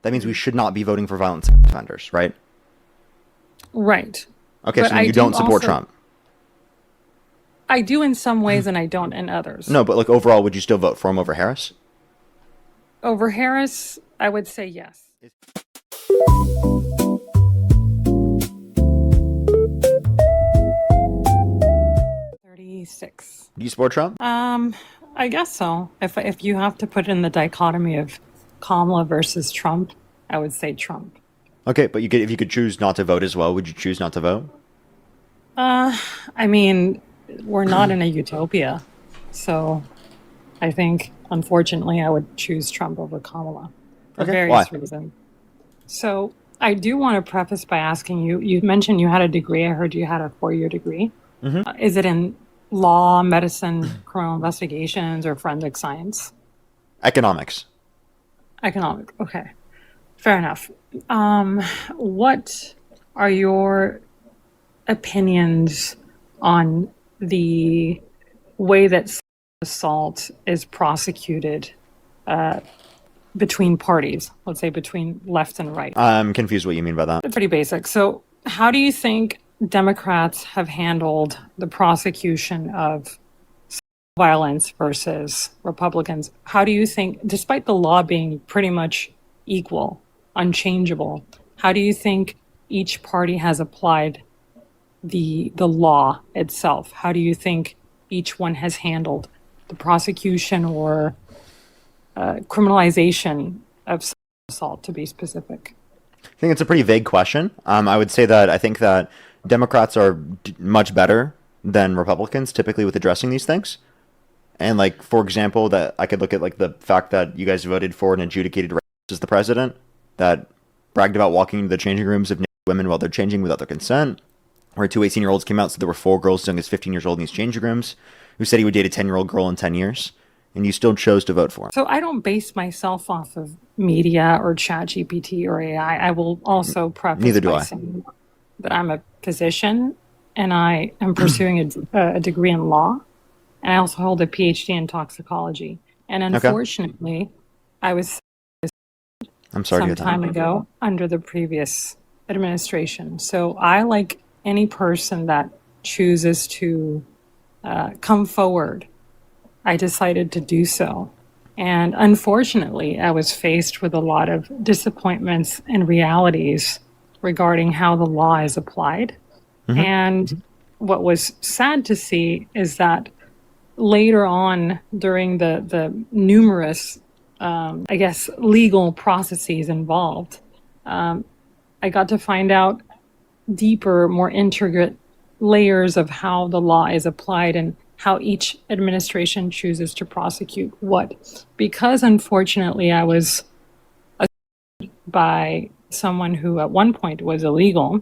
That means we should not be voting for violent sex offenders, right? Right. Okay, But so then I you do don't support also, Trump. I do in some ways and I don't in others. No, but like overall, would you still vote for him over Harris? Over Harris, I would say yes. 36. Do you support Trump? I guess so. If you have to put in the dichotomy of Kamala versus Trump, I would say Trump. Okay, but if you could choose not to vote as well, would you choose not to vote? I mean, we're not in a utopia. So I think, unfortunately, I would choose Trump over Kamala for Okay, why? various reasons. So I do want to preface by asking you, you mentioned you had a degree. I heard you had a 4-year degree. Is it in law, medicine, criminal investigations, or forensic science? Economics. Economic. Okay. Fair enough. What are your opinions on the way that assault is prosecuted between parties, let's say between left and right? I'm confused what you mean by that. It's pretty basic. So, how do you think Democrats have handled the prosecution of violence versus Republicans? How do you think, despite the law being pretty much equal, unchangeable, how do you think each party has applied the law itself? How do you think each one has handled the prosecution or criminalization of assault, to be specific? I think it's a pretty vague question. I would say that I think that Democrats are much better than Republicans typically with addressing these things. And like, for example, that I could look at like the fact that you guys voted for an adjudicated rapist as the president that bragged about walking into the changing rooms of naked women while they're changing without their consent. Where two 18-year-olds came out, so there were 4 girls as young as 15 years old in these changing rooms who said he would date a 10-year-old girl in 10 years. And you still chose to vote for him. So I don't base myself off of media or ChatGPT or AI. I will also preface Neither do by I. saying that I'm a physician and I am pursuing a degree in law. And I also hold a PhD in toxicology. And Okay. unfortunately, I was I'm sorry to some hear that. time ago under the previous administration. So I, like any person that chooses to come forward, I decided to do so. And unfortunately, I was faced with a lot of disappointments and realities regarding how the law is applied. And what was sad to see is that later on, during the numerous, I guess, legal processes involved, I got to find out deeper, more intricate layers of how the law is applied and how each administration chooses to prosecute what. Because unfortunately, I was by someone who at one point was illegal,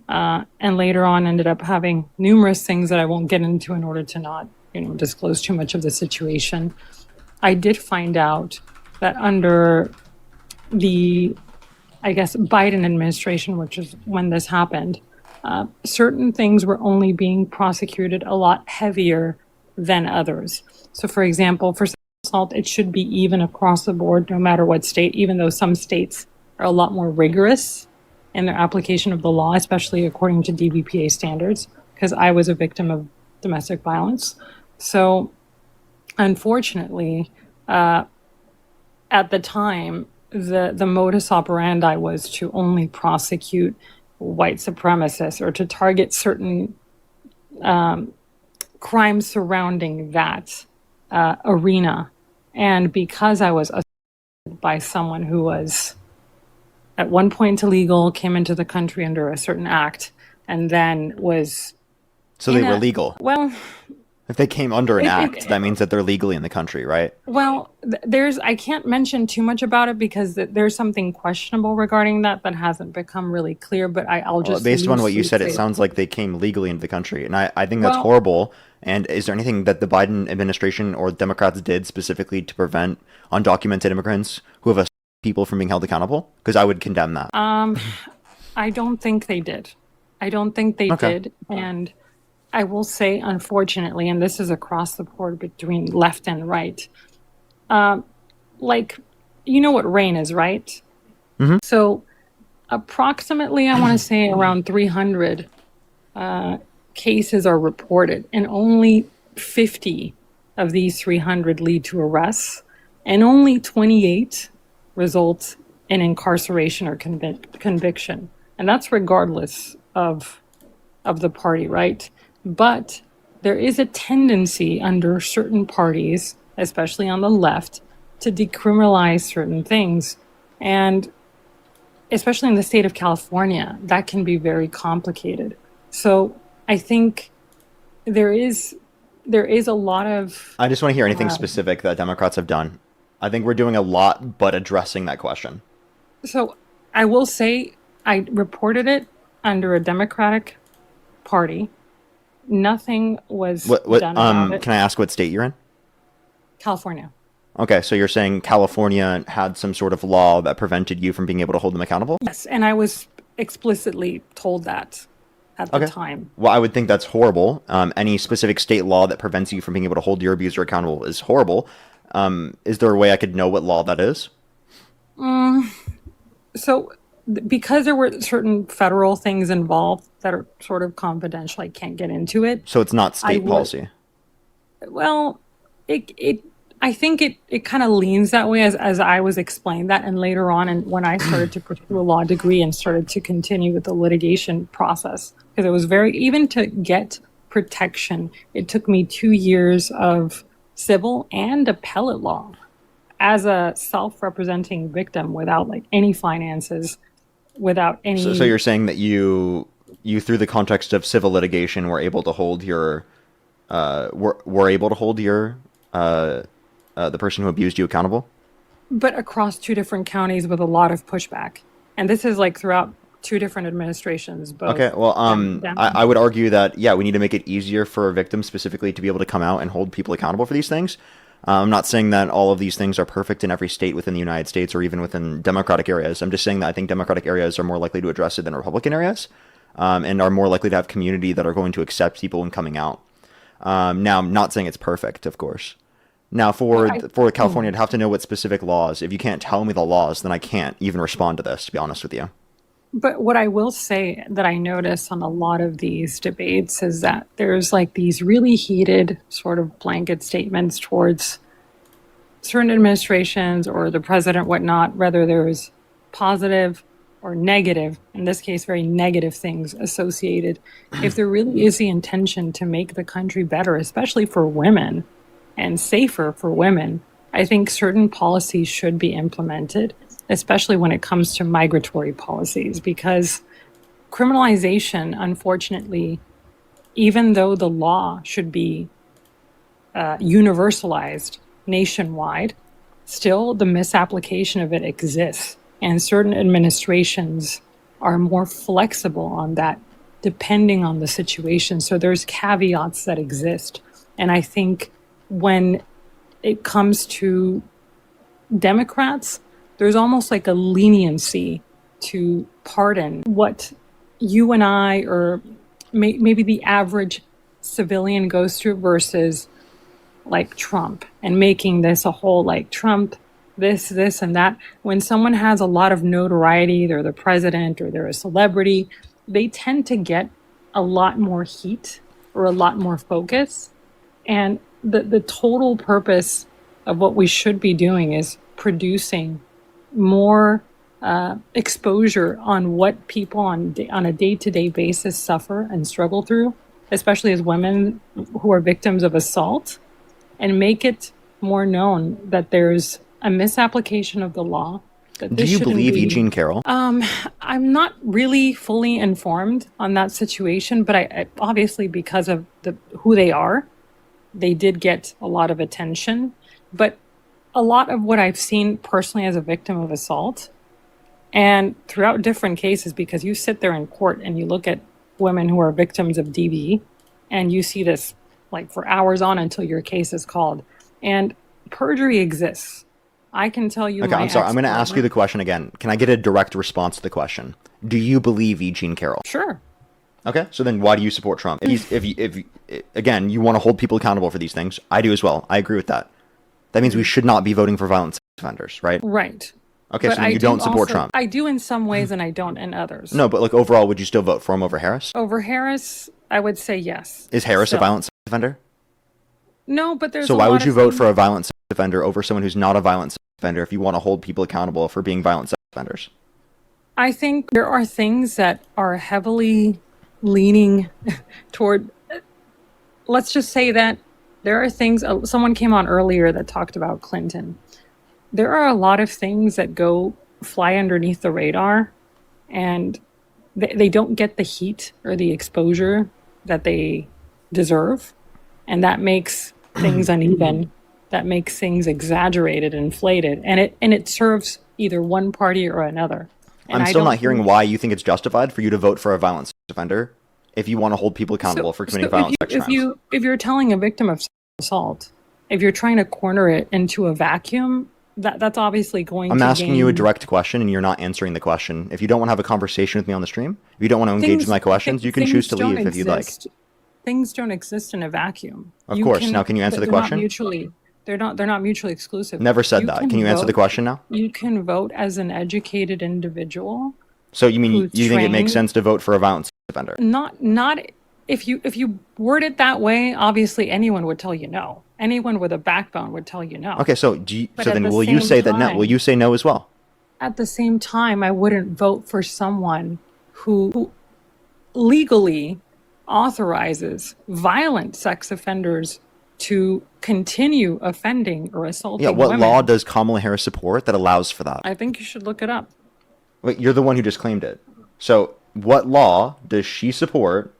and later on ended up having numerous things that I won't get into in order to not, disclose too much of the situation. I did find out that under the, I guess, Biden administration, which is when this happened, certain things were only being prosecuted a lot heavier than others. So, for example, for sexual assault, it should be even across the board, no matter what state, even though some states are a lot more rigorous in their application of the law, especially according to DVPA standards, because I was a victim of domestic violence. So, unfortunately, at the time, the modus operandi was to only prosecute white supremacists or to target certain crimes surrounding that arena. And because I was assaulted by someone who was at one point illegal, came into the country under a certain act, and then was So they in were a, legal. well, If they came under an it, act, it, that means that they're legally in the country, right? well, I can't mention too much about it because there's something questionable regarding that hasn't become really clear, but I'll Well, just based upon what you loosely said, it say, sounds like they came legally into the country. And I think that's well, horrible. And is there anything that the Biden administration or Democrats did specifically to prevent undocumented immigrants who have assaulted people from being held accountable? Because I would condemn that. I don't think they did. I don't think they Okay. did. And I will say, unfortunately, and this is across the board between left and right, like, you know what rain is, right? So approximately, I want to say around 300 cases are reported, and only 50 of these 300 lead to arrests, and only 28 result in incarceration or conviction. And that's regardless of the party, right? But there is a tendency under certain parties, especially on the left, to decriminalize certain things. And especially in the state of California, that can be very complicated. So I think there is a lot of I just want to hear anything specific that Democrats have done. I think we're doing a lot, but addressing that question. so I will say I reported it under a Democratic party. Nothing was What done about it. can I ask what state you're in? California. Okay, so you're saying California had some sort of law that prevented you from being able to hold them accountable? Yes, and I was explicitly told that at the Okay. time. Well, I would think that's horrible. Any specific state law that prevents you from being able to hold your abuser accountable is horrible. Is there a way I could know what law that is? So because there were certain federal things involved that are sort of confidential, I can't get into it. So it's not I state would, policy. well, it I think it kind of leans that way as I was explained that, and later on, and when I started to pursue a law degree and started to continue with the litigation process, because it was very, even to get protection, it took me 2 years of civil and appellate law as a self-representing victim without like any finances, without So any. you're saying that you through the context of civil litigation were able to hold your were able to hold your the person who abused you accountable? But across two different counties with a lot of pushback. And this is like throughout two different administrations, Okay, both well, down. I would argue that yeah, we need to make it easier for victims specifically to be able to come out and hold people accountable for these things. I'm not saying that all of these things are perfect in every state within the United States or even within Democratic areas. I'm just saying that I think Democratic areas are more likely to address it than Republican areas, and are more likely to have community that are going to accept people when coming out. Now, I'm not saying it's perfect, of course. Now, But for California, I'd have to know what specific laws. If you can't tell me the laws, then I can't even respond to this, to be honest with you. but what I will say that I notice on a lot of these debates is that there's like these really heated sort of blanket statements towards certain administrations or the president, whatnot, whether there's positive or negative, in this case, very negative things associated. If there really is the intention to make the country better, especially for women and safer for women, I think certain policies should be implemented, especially when it comes to migratory policies, because criminalization, unfortunately, even though the law should be universalized nationwide, still the misapplication of it exists. And certain administrations are more flexible on that depending on the situation. So there's caveats that exist. And I think when it comes to Democrats, there's almost like a leniency to pardon what you and I, or maybe the average civilian, goes through versus like Trump, and making this a whole like Trump, this, and that. When someone has a lot of notoriety, they're the president or they're a celebrity, they tend to get a lot more heat or a lot more focus. And the total purpose of what we should be doing is producing more exposure on what people on a day-to-day basis suffer and struggle through, especially as women who are victims of assault, and make it more known that there's a misapplication of the law, that Do this you shouldn't believe be. Eugene Carroll? I'm not really fully informed on that situation, but I obviously, because of who they are, they did get a lot of attention. But a lot of what I've seen personally as a victim of assault, and throughout different cases, because you sit there in court and you look at women who are victims of DV, and you see this like for hours on until your case is called. And perjury exists. I can tell you Okay, my I'm sorry. I'm going to ask you ex-partner. the question again. Can I get a direct response to the question? Do you believe Eugene Carroll? Sure. Okay, so then why do you support Trump? Again, you want to hold people accountable for these things, I do as well. I agree with that. That means we should not be voting for violent sex offenders, right? Right. Okay, But so then I you do don't support also, Trump. I do in some ways and I don't in others. No, but like overall, would you still vote for him over Harris? Over Harris, I would say yes. Is Harris a Still. violent sex offender? No, but there's So a why lot would you of vote things. for a violent sex offender over someone who's not a violent sex offender if you want to hold people accountable for being violent sex offenders? I think there are things that are heavily leaning toward, let's just say that there are things, someone came on earlier that talked about Clinton. There are a lot of things that go fly underneath the radar and they don't get the heat or the exposure that they deserve. And that makes things uneven. That makes things exaggerated, inflated, and it serves either one party or another. And I'm I still don't not hearing think why you think it's justified for you to vote for a violent sex offender if you want to hold people accountable for committing violent sex crimes. if you're telling a victim of sexual assault, if you're trying to corner it into a vacuum, that's obviously going I'm to asking you a gain direct question and you're not answering the question. If you don't want to have a conversation with me on the stream, if you don't want to engage with my questions, you can choose to don't leave if you'd like. exist. Things don't exist in a vacuum. Of course. Now, can you answer the They're not question? mutually. They're not mutually exclusive. Never said that. Can you answer the question now? You can vote as an educated individual. So you mean who's you think it makes trained. sense to vote for a violent sex offender? Not if you word it that way. Obviously, anyone would tell you no. Anyone with a backbone would tell you no. Okay, so But so at then the will you same say that no? time- Will you say no as well? At the same time, I wouldn't vote for someone who legally authorizes violent sex offenders to continue offending or assaulting Yeah, what women. law does Kamala Harris support that allows for that? I think you should look it up. Wait, you're the one who just claimed it. So what law does she support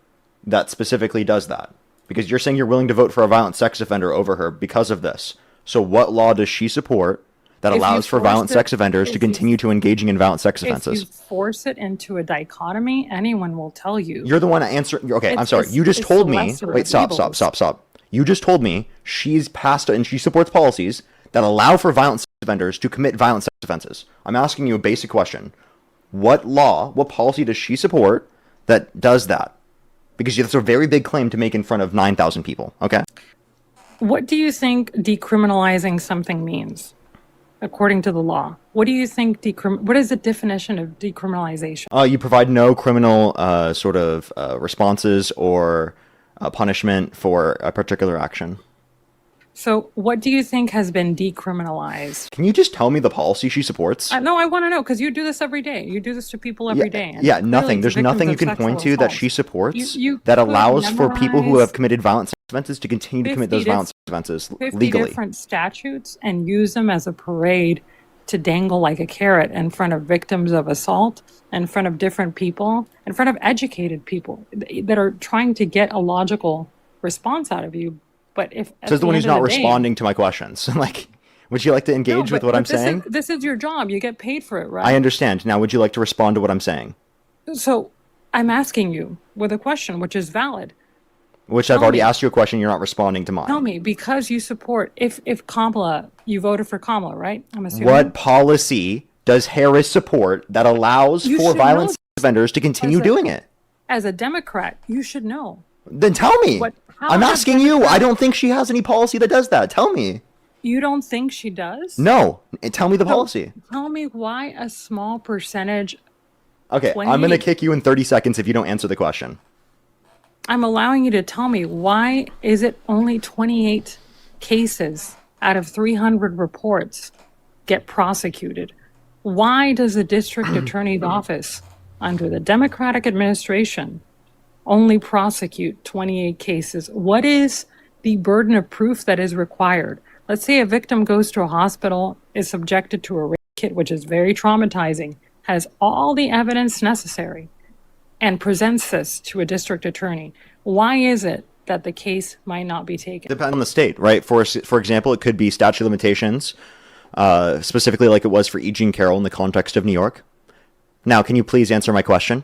that specifically does that? Because you're saying you're willing to vote for a violent sex offender over her because of this. So what law does she support that If you allows for force violent it- sex offenders to if you- continue to engaging in violent sex If you offenses? force it into a dichotomy, anyone will tell you. You're the one answering. Okay, I'm It's- sorry. it's- You just it's told the me. lesser Wait, of stop. evils. You just told me she's passed and she supports policies that allow for violent sex offenders to commit violent sex offenses. I'm asking you a basic question. What law, what policy does she support that does that? Because that's a very big claim to make in front of 9,000 people. Okay? What do you think decriminalizing something means, according to the law? What do you think what is the definition of decriminalization? You provide no criminal sort of responses or punishment for a particular action. So what do you think has been decriminalized? Can you just tell me the policy she supports? No, I want to know because you do this every day. You do this to people every day. and Yeah, clearly nothing. to There's victims nothing you of can sexual point to that assault. she supports You that could allows for people who have memorize committed violent sex offenses to continue to commit those 50 violent sex offenses 50 legally. different statutes and use them as a parade to dangle like a carrot in front of victims of assault, in front of different people, in front of educated people that are trying to get a logical response out of you. But if at Says the one end who's of not the day- responding to my questions. Like, would you like to No, engage with but- what but I'm this saying? this is your job. You get paid for it, right? I understand. Now, would you like to respond to what I'm saying? So I'm asking you with a question, which is valid. Which I've Tell already me. asked you a question. You're not responding to mine. Tell me, because you support, if Kamala, you voted for Kamala, right? I'm assuming. What policy does Harris support that allows You for should violent know sex offenders to continue as a- doing it? As a Democrat, you should know. Then tell me. How I'm have asking you. I Democrats- don't think she has any policy that does that. Tell me. You don't think she does? No. Tell me the policy. Tell me why a small percentage. Okay, 20 I'm going to kick you in 30 seconds if you don't answer the question. I'm allowing you to tell me why is it only 28 cases out of 300 reports get prosecuted? Why does the district attorney's office under the Democratic administration only prosecute 28 cases? What is the burden of proof that is required? Let's say a victim goes to a hospital, is subjected to a rape kit, which is very traumatizing, has all the evidence necessary, and presents this to a district attorney. Why is it that the case might not be taken? Depends on the state, right? For example, it could be statute of limitations, specifically like it was for E. Jean Carroll in the context of New York. Now, can you please answer my question?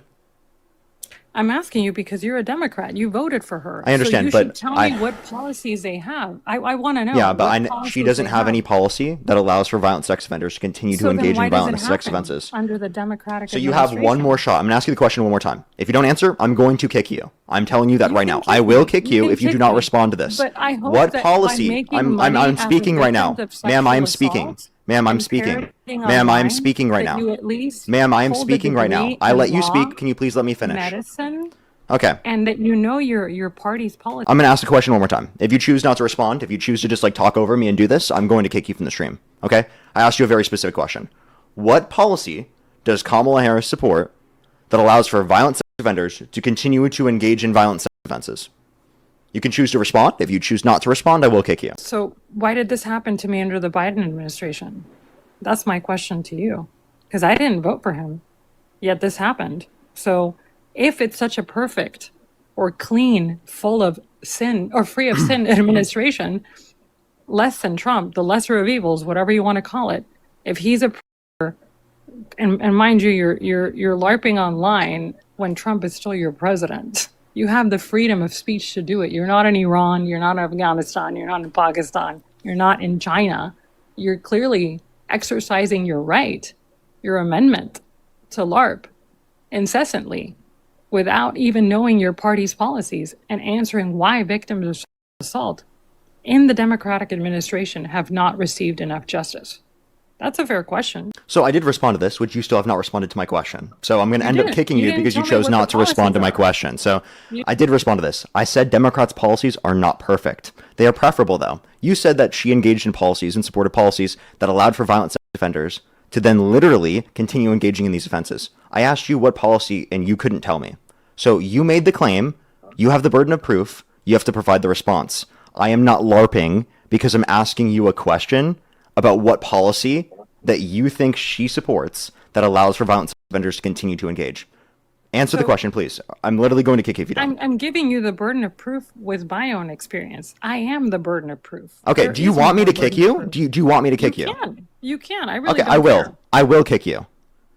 I'm asking you because you're a Democrat. You voted for her. I understand, so you but should tell me what policies they have. I want to know. Yeah, but what she policies doesn't they have any policy that allows for violent sex offenders to continue So to then engage why in does violent it sex happen offenses. under the Democratic So you have one administration? more shot. I'm going to ask you the question one more time. If you don't answer, I'm going to kick you. I'm telling you that You right can now. kick I will me. kick You you can if you do kick not me. respond to this. But I hope What that by policy? making I'm money out of speaking right now. victims of Ma'am, I am sexual speaking. assault- Ma'am, I'm and speaking. parroting Ma'am, I'm online speaking right that now. you at least Ma'am, I am hold a speaking right now. degree I in let you law, speak. Can you please let me finish? medicine, Okay. and that you know your party's politics. I'm going to ask the question one more time. If you choose not to respond, if you choose to just like talk over me and do this, I'm going to kick you from the stream. Okay? I asked you a very specific question. What policy does Kamala Harris support that allows for violent sex offenders to continue to engage in violent sex offenses? You can choose to respond. If you choose not to respond, I will kick you. So why did this happen to me under the Biden administration? That's my question to you. Because I didn't vote for him, yet this happened. So if it's such a perfect or clean, full of sin or free of sin administration, less than Trump, the lesser of evils, whatever you want to call it, if he's a and mind you, you're LARPing online when Trump is still your president. You have the freedom of speech to do it. You're not in Iran, you're not in Afghanistan, you're not in Pakistan, you're not in China. You're clearly exercising your right, your amendment to LARP incessantly without even knowing your party's policies and answering why victims of assault in the Democratic administration have not received enough justice. That's a fair question. So I did respond to this, which you still have not responded to my question. So I'm going to end up didn't. kicking You you didn't because you tell me chose what the not to respond to my policies are. question. So I did respond to this. I said Democrats' policies are not perfect. They are preferable, though. You said that she engaged in policies and supported policies that allowed for violent sex offenders to then literally continue engaging in these offenses. I asked you what policy, and you couldn't tell me. So you made the claim. You have the burden of proof. You have to provide the response. I am not LARPing because I'm asking you a question about what policy that you think she supports that allows for violent offenders to continue to engage. Answer the question, please. I'm literally going to kick you if you don't. I'm giving you the burden of proof with my own experience. I am the burden of proof. Okay, There do you is want no me to burden kick of you? proof. Do you want me to kick you? You can. I really Okay, don't I will. care. I will kick you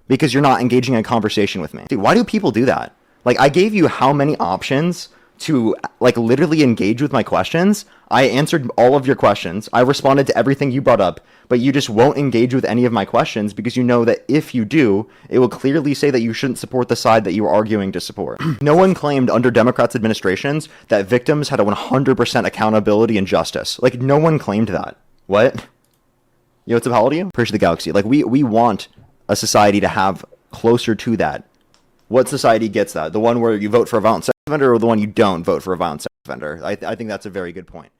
because you're not engaging in a conversation with me. Dude, why do people do that? Like, I gave you how many options to like literally engage with my questions. I answered all of your questions. I responded to everything you brought up, but you just won't engage with any of my questions because you know that if you do, it will clearly say that you shouldn't support the side that you are arguing to support. No one claimed under Democrats' administrations that victims had a 100% accountability and justice. Like, no one claimed that. What? Yo, what's up, how old are you? Purge the Galaxy. Like, we want a society to have closer to that. What society gets that? The one where you vote for a violent sex offender or the one you don't vote for a violent sex offender? I think that's a very good point.